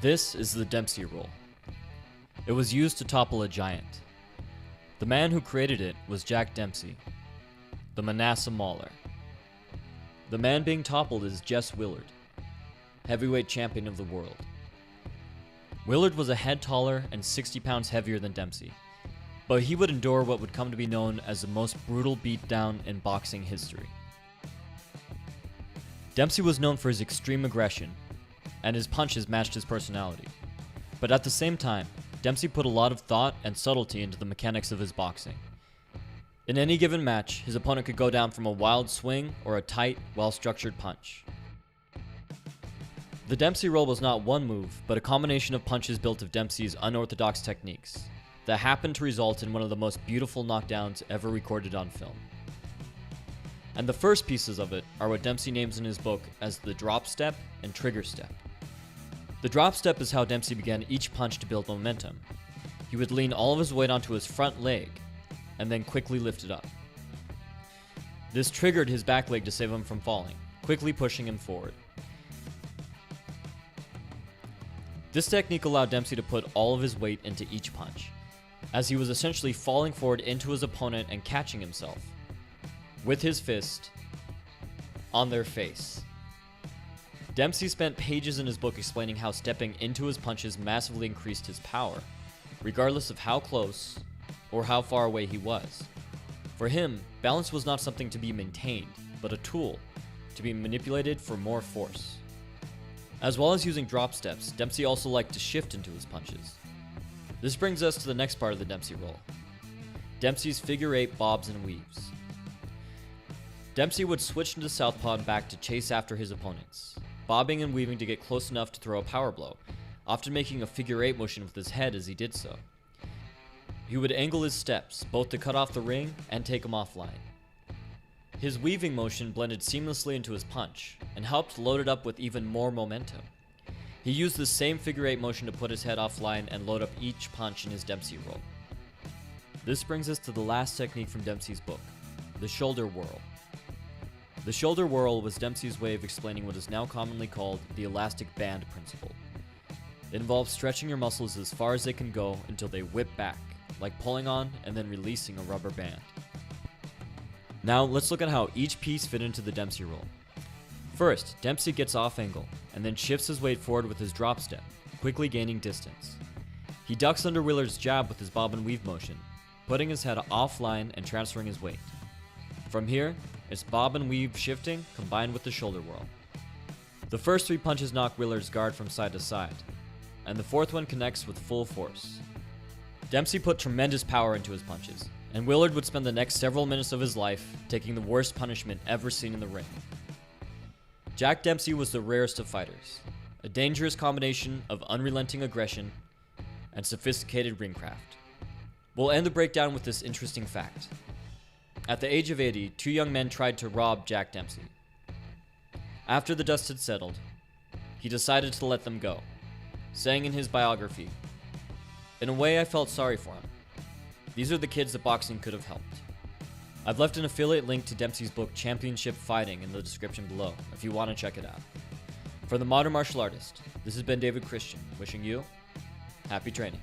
This is the Dempsey Roll. It was used to topple a giant. The man who created it was Jack Dempsey, the Manasseh Mauler. The man being toppled is Jess Willard, heavyweight champion of the world. Willard was a head taller and 60 pounds heavier than Dempsey, but he would endure what would come to be known as the most brutal beatdown in boxing history. Dempsey was known for his extreme aggression, and his punches matched his personality. But at the same time, Dempsey put a lot of thought and subtlety into the mechanics of his boxing. In any given match, his opponent could go down from a wild swing or a tight, well-structured punch. The Dempsey Roll was not one move, but a combination of punches built of Dempsey's unorthodox techniques that happened to result in one of the most beautiful knockdowns ever recorded on film. And the first pieces of it are what Dempsey names in his book as the drop step and trigger step. The drop step is how Dempsey began each punch to build momentum. He would lean all of his weight onto his front leg and then quickly lift it up. This triggered his back leg to save him from falling, quickly pushing him forward. This technique allowed Dempsey to put all of his weight into each punch, as he was essentially falling forward into his opponent and catching himself with his fist on their face. Dempsey spent pages in his book explaining how stepping into his punches massively increased his power, regardless of how close or how far away he was. For him, balance was not something to be maintained, but a tool to be manipulated for more force. As well as using drop steps, Dempsey also liked to shift into his punches. This brings us to the next part of the Dempsey Roll: Dempsey's figure 8 bobs and weaves. Dempsey would switch into southpaw and back to chase after his opponents, bobbing and weaving to get close enough to throw a power blow, often making a figure 8 motion with his head as he did so. He would angle his steps, both to cut off the ring and take him offline. His weaving motion blended seamlessly into his punch, and helped load it up with even more momentum. He used the same figure 8 motion to put his head offline and load up each punch in his Dempsey Roll. This brings us to the last technique from Dempsey's book, the shoulder whirl. The shoulder whirl was Dempsey's way of explaining what is now commonly called the elastic band principle. It involves stretching your muscles as far as they can go until they whip back, like pulling on and then releasing a rubber band. Now let's look at how each piece fit into the Dempsey Roll. First, Dempsey gets off angle and then shifts his weight forward with his drop step, quickly gaining distance. He ducks under Willard's jab with his bob and weave motion, putting his head offline and transferring his weight. From here, it's bob and weave shifting combined with the shoulder whirl. The first 3 punches knock Willard's guard from side to side, and the fourth one connects with full force. Dempsey put tremendous power into his punches, and Willard would spend the next several minutes of his life taking the worst punishment ever seen in the ring. Jack Dempsey was the rarest of fighters, a dangerous combination of unrelenting aggression and sophisticated ringcraft. We'll end the breakdown with this interesting fact. At the age of 80, 2 young men tried to rob Jack Dempsey. After the dust had settled, he decided to let them go, saying in his biography, "In a way, I felt sorry for him. These are the kids that boxing could have helped." I've left an affiliate link to Dempsey's book Championship Fighting in the description below if you want to check it out. For the Modern Martial Artist, this has been David Christian, wishing you happy training.